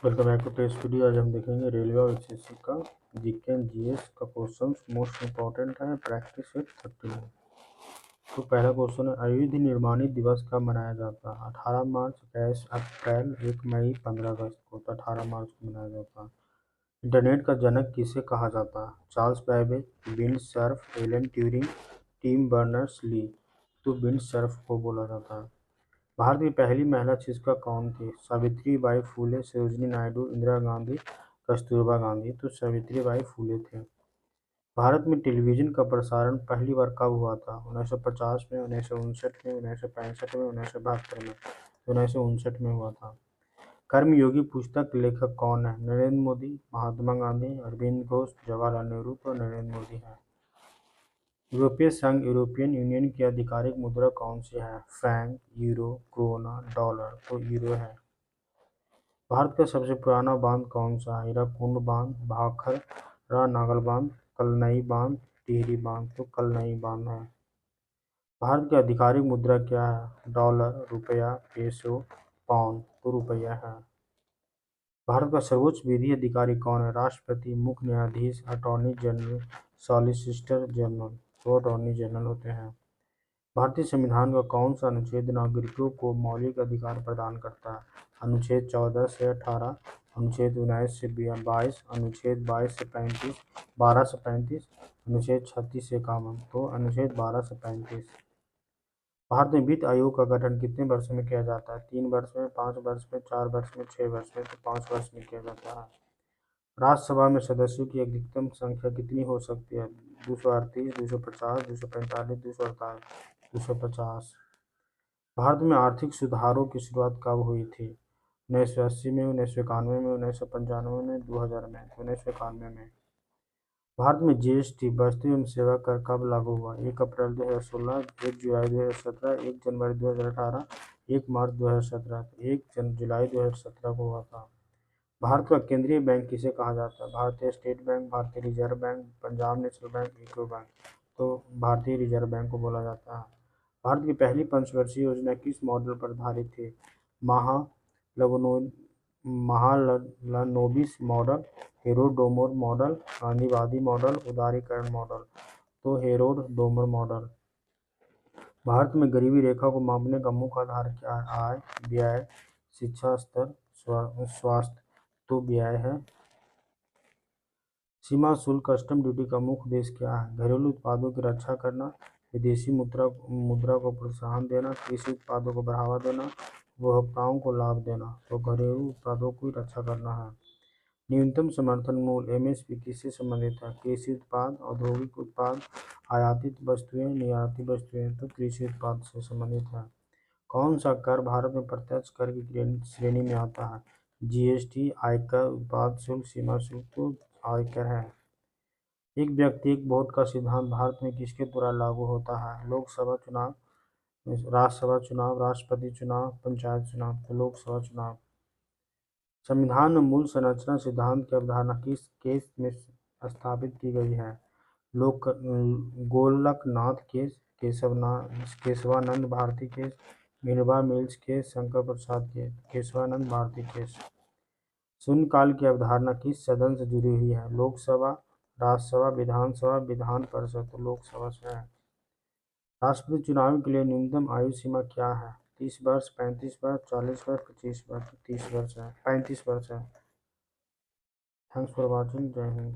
Welcome back to test video. आज हम देखेंगे रेलवे और एसएससी का जीके एंड जीएस का क्वेश्चंस मोस्ट इंपॉर्टेंट है। प्रैक्टिस विद 30 में। तो पहला क्वेश्चन है, अयोध्या निर्माणी दिवस कब मनाया जाता है? 18 मार्च, 22 अप्रैल, 1 मई, 15 अगस्त को। तो 18 मार्च को मनाया जाता है। इंटरनेट का जनक किसे कहा जाता है? Charles Babbage, Bill Cerf, Alan Turing, Tim Berners-Lee. तो बिल सर्फ को बोला जाता है। भारत की पहली महिला शिक्षिका कौन थी? सावित्री बाई फुले, सरोजिनी नायडू, इंदिरा गांधी, कस्तूरबा गांधी। तो सावित्री बाई फुले थे। भारत में टेलीविजन का प्रसारण पहली बार कब हुआ था? 1950 में, 1959 में, 1965 में, 1972 में। 1959 में हुआ था। कर्मयोगी पुस्तक के लेखक कौन है? नरेंद्र मोदी, महात्मा गांधी, अरविंद घोष, जवाहरलाल नेहरू। तो नरेंद्र मोदी है। यूरोपीय संघ यूरोपियन यूनियन की आधिकारिक मुद्रा कौन सी है? Franc, euro, krona, dollar. तो यूरो है। भारत का सबसे पुराना बांध कौन सा है? हीराकुंड बांध, भाखड़ा नागल बांध, कलनई बांध, टिहरी बांध। तो कलनई बांध है। भारत की आधिकारिक मुद्रा क्या है? डॉलर, रुपया, पेसो, पाउंड। तो रुपया है। भारत का सर्वोच्च विधि अधिकारी कौन है? राष्ट्रपति, मुख्य न्यायाधीश, अटॉर्नी जनरल, सॉलिसिटर जनरल। तो अटॉर्नी जनरल होते हैं। भारतीय संविधान का कौन सा अनुच्छेद नागरिकों को मौलिक अधिकार प्रदान करता है? अनुच्छेद 14 से 18, अनुच्छेद 19 से 22, अनुच्छेद 22 से 35, 12 से 35, अनुच्छेद 36 से 51। तो अनुच्छेद 12 से 35। भारत में वित्त आयोग का गठन कितने वर्ष में किया जाता है? 3 वर्ष में, 5 वर्ष में, 4 वर्ष में, 6 वर्ष में। तो 5 वर्ष में किया जाता है। राज्यसभा में सदस्यों की अधिकतम संख्या कितनी हो सकती है? 238, 250, 245, 248। 250। भारत में आर्थिक सुधारों की शुरुआत कब हुई थी? 1980 में, 1991 में, 1995 में, 2000 में। 1991 में। भारत में जीएसटी वस्तु एवं सेवा कर कब लागू हुआ? 1 अप्रैल 2016, 1 जुलाई 2017, 1 जनवरी 2018, 1 मार्च 2017। 1 जुलाई 2017 को हुआ था। भारत का केंद्रीय बैंक किसे कहा जाता है? भारतीय स्टेट बैंक, भारतीय reserve bank, Punjab national bank, UCO bank. तो भारतीय रिजर्व बैंक को बोला जाता है। भारत की पहली पंचवर्षीय योजना किस मॉडल पर आधारित थी? महालनोबिस मॉडल, हेरोडोमोर मॉडल, गांधीवादी मॉडल, उदारीकरण मॉडल। तो हेरोडोमोर मॉडल। भारत में गरीबी रेखा को मापने का मुख्य आधार क्या है? आय, व्यय, शिक्षा स्तर, स्वास्थ्य। तो व्यय है। सीमा शुल्क कस्टम ड्यूटी का मुख्य उद्देश्य क्या है? घरेलू उत्पादों की रक्षा करना, विदेशी मुद्रा को प्रोत्साहन देना, कृषि उत्पादों को बढ़ावा देना, उपभोक्ताओं को लाभ देना। तो घरेलू उत्पादों की रक्षा करना है। न्यूनतम समर्थन मूल्य एमएसपी किससे संबंधित है? कृषि उत्पाद, औद्योगिक उत्पाद, आयातित वस्तुएं, निर्यातित वस्तुएं। तो कृषि उत्पाद से संबंधित है। कौन सा कर भारत में प्रत्यक्ष कर की श्रेणी में आता है? जीएसटी, आयकर, उत्पाद शुल्क, सीमा शुल्क। तो आयकर है। एक व्यक्ति एक वोट का सिद्धांत भारत में किसके द्वारा लागू होता है? लोकसभा चुनाव, राज्यसभा चुनाव, राष्ट्रपति चुनाव, पंचायत चुनाव। तो लोकसभा चुनाव। संविधान में मूल संरचना सिद्धांत की अवधारणा किस केस में स्थापित की गई है? Golaknath case, Keshavananda Bharati case, Minerva mills case, Shankar Prasad case. Keshavananda Bharati case. शून्यकाल की अवधारणा किस सदन से जुड़ी हुई है? लोकसभा, राज्यसभा, विधानसभा, विधान परिषद। तो लोकसभा से है। राष्ट्रपति चुनाव के लिए न्यूनतम आयु सीमा क्या है? 30 वर्ष, 35 वर्ष, 40 वर्ष, 25 वर्ष। 30 वर्ष है, 35 वर्ष है। Thanks for watching. जय हिंद।